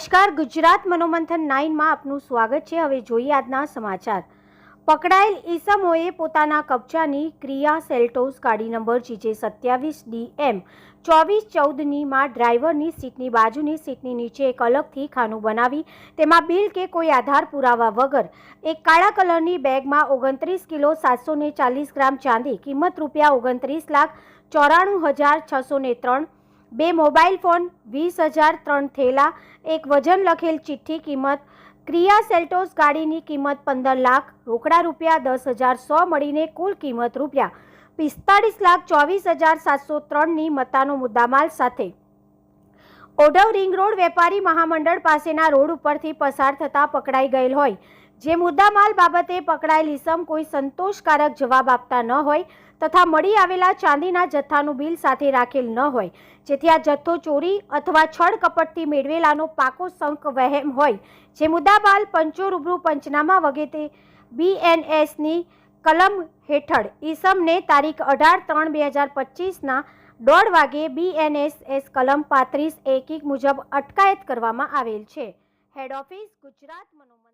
નમસ્કાર, ગુજરાત મનોમંથન 9 માં આપનું સ્વાગત છે। હવે જોઈએ આજના સમાચાર। પકડાયેલ ઈસમોએ પોતાના કબજાની ક્રિયા સેલ્ટોસ ગાડી નંબર GJ27DM 2414ની માં ડ્રાઈવરની સીટની બાજુની સીટની નીચે એક અલગથી ખાનું બનાવી તેમાં બિલ કે કોઈ આધાર પુરાવા વગર એક કાળા કલરની બેગમાં 29 કિલો 740 ગ્રામ ચાંદી કિંમત રૂપિયા 29,94,603, 2 મોબાઈલ ફોન, 20,000, 3 થેલા, એક વજન લખેલ ચિઠ્ઠી કિંમત ક્રિયા સેલ્ટોસ ગાડીની કિંમત 15 લાખ, રોકડા રૂપિયા 10,100 મળીને કુલ કિંમત રૂપિયા 45,24,703ની મત્તાનો મુદ્દામાલ સાથે ઓઢવ રિંગ રોડ વેપારી મહામંડળ પાસેના રોડ ઉપરથી પસાર થતા પકડાઈ ગયેલ હોય, જે મુદ્દામાલ બાબતે પકડાયેલ ઈસમ કોઈ સંતોષકારક જવાબ આપતા ન હોય તથા મળી આવેલા ચાંદીના જથ્થાનું બિલ સાથે રાખેલ ન હોય, જેથી આ જથ્થો ચોરી અથવા છળ કપટથી મેળવેલાનો પાકો શંક વહેમ હોય, જે મુદ્દામાલ પંચો રૂબરૂ પંચનામા વગેરે BNSની કલમ હેઠળ ઈસમને તારીખ 18/3/2025ના 1:30 વાગે BNSS કલમ 35(1) મુજબ અટકાયત કરવામાં આવેલ છે। Head office, Gujarat મનોમંથન।